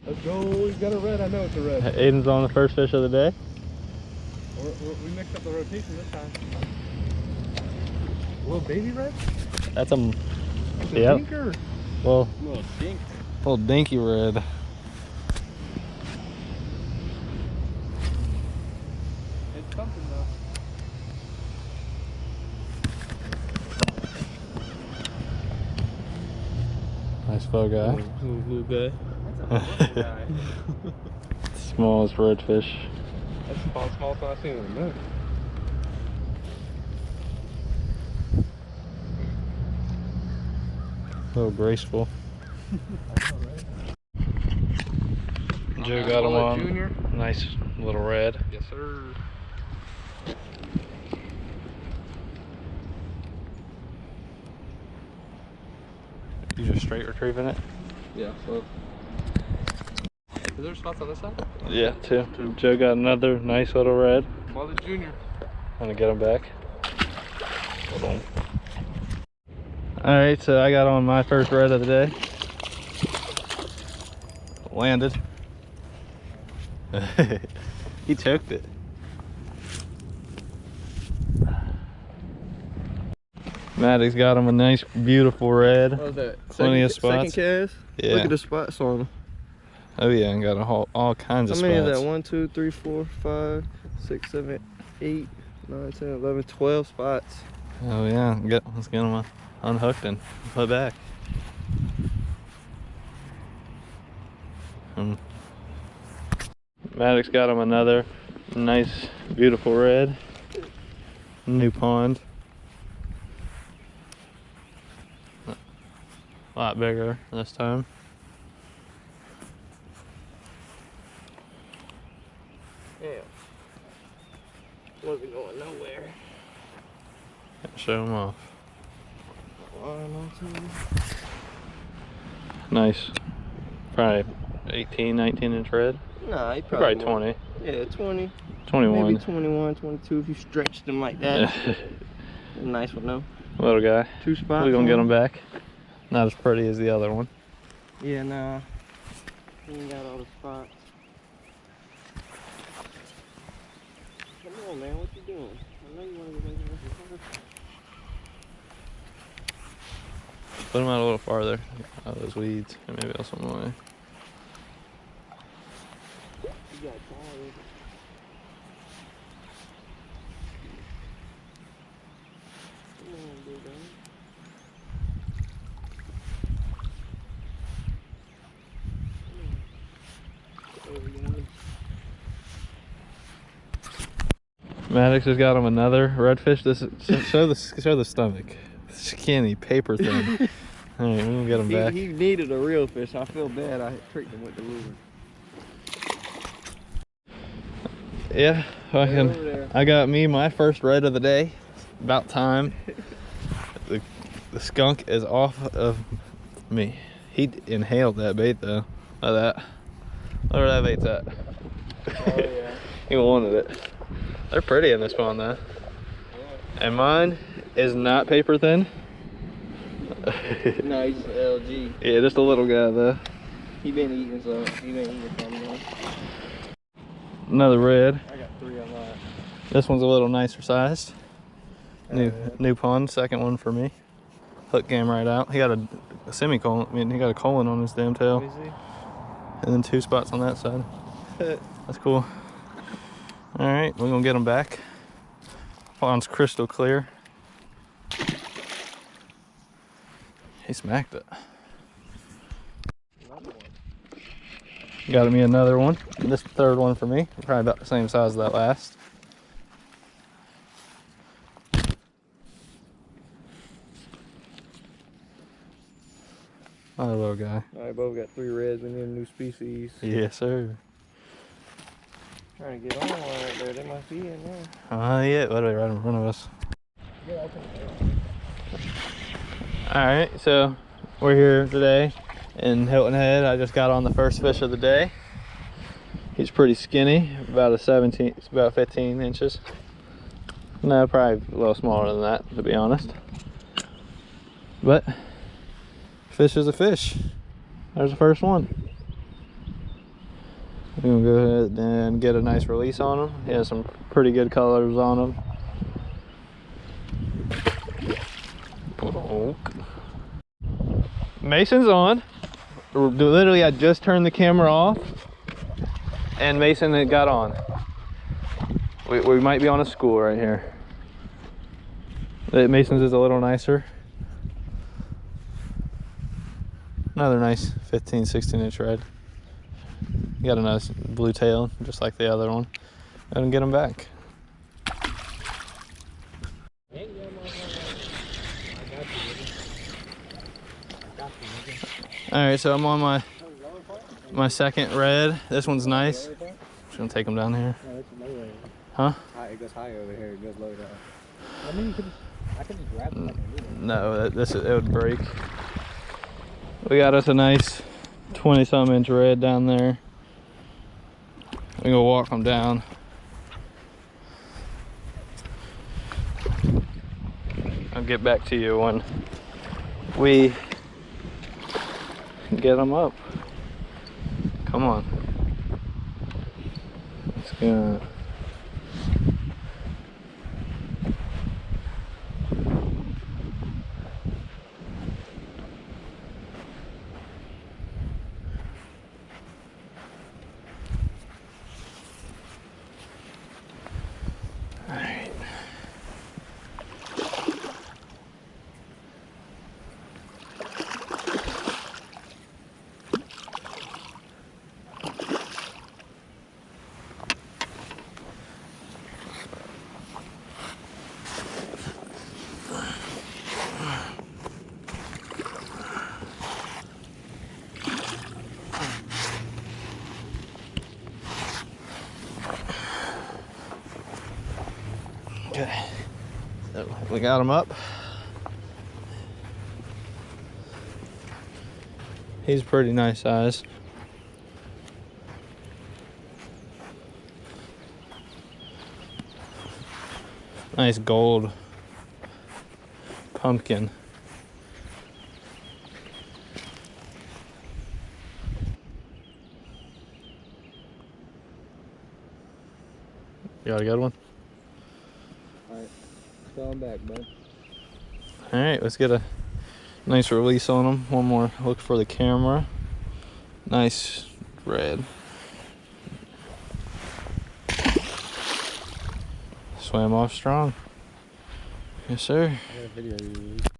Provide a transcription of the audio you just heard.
Let's go. He's got a red. I know it's a red. Aiden's on the first fish of the day. We mixed up the rotation this time. A little baby red? That's a yep. Dinker. Well, Little dink. Little dinky red. It's something though. Nice bow guy. Little blue guy. That's a little guy. Smallest redfish. That's the smallest one I've seen in a minute. A little graceful. I know, right? Joe got him on. Junior. Nice little red. Yes, sir. You just straight retrieving it? Yeah, so. Is there spots on this side? Yeah, two. Joe got another nice little red. Mother Junior. Gonna get him back. Hold on. Alright, so I got on my first red of the day. Landed. He choked it. Maddox got him a nice, beautiful red. What was that? Plenty of spots. Second cast? Yeah. Look at the spots on them. Oh yeah, and got all kinds of spots. How many is that? 1, 2, 3, 4, 5, 6, 7, 8, 9, 10, 11, 12 spots. Oh yeah, let's get them unhooked and put back. Maddox got him another nice, beautiful red. New pond. A lot bigger this time. Yeah. Wasn't going nowhere. Show him off. Nice. Probably 18, 19 inch red. Nah, he probably 20. Yeah, 20. 21. Maybe 21, 22 if you stretched them like that. Nice one though. Little guy. 2 spots. We're gonna get him back. Not as pretty as the other one. Yeah, nah. He ain't got all the spots. Come on, man. What you doing? I know you want to go back. Put him out a little farther. Out of those weeds. And maybe else one way. You got tired. Come on, big guy. Maddox has got him another redfish. This is, show the stomach. Skinny, paper thin. All right, we're gonna get him back. He needed a real fish. I feel bad. I tricked him with the lure. Yeah, I got me my first red of the day. About time. The skunk is off of me. He inhaled that bait though. Look at that. Look where that bait's at. Oh yeah. He wanted it. They're pretty in this pond though. And mine is not paper thin. No, he's an LG. Yeah, just a little guy though. He been eating, so he been eating something. Another red. I got 3 on mine. This one's a little nicer sized. New pond, second one for me. Hook came right out. He got a semicolon. I mean, he got a colon on his damn tail. Let me see. And then 2 spots on that side. That's cool. All right, we're gonna get him back. Pond's crystal clear. He smacked it. Got me another one. This third one for me. Probably about the same size as that last. Another little guy. All right, both got 3 reds and then new species. Yes, sir. Trying to get on one right there. They must be in there. Yeah, literally right in front of us. Alright, so we're here today in Hilton Head. I just got on the first fish of the day. He's pretty skinny, about 15 inches. No, probably a little smaller than that, to be honest. But fish is a fish. There's the first one. We're gonna go ahead and get a nice release on him. He has some pretty good colors on him. Oh. Mason's on. Literally, I just turned the camera off and Mason had got on. We might be on a school right here. Mason's is a little nicer. Another nice 15, 16 inch red. Got a nice blue tail, just like the other one. And get him back. Alright, so I'm on my second red. This one's nice. Just gonna take him down here. Huh? It goes high over here, it goes low down. I mean, I could just grab it. No, it would break. We got us a nice 20-some inch red down there. We're gonna walk them down. I'll get back to you when we get them up. Come on. Let's go. Okay, so we got him up. He's pretty nice size. Nice gold pumpkin. You got a good one? Alright, throw him back, bud. Alright, let's get a nice release on him. One more look for the camera. Nice red. Swam off strong. Yes, sir. I got a video.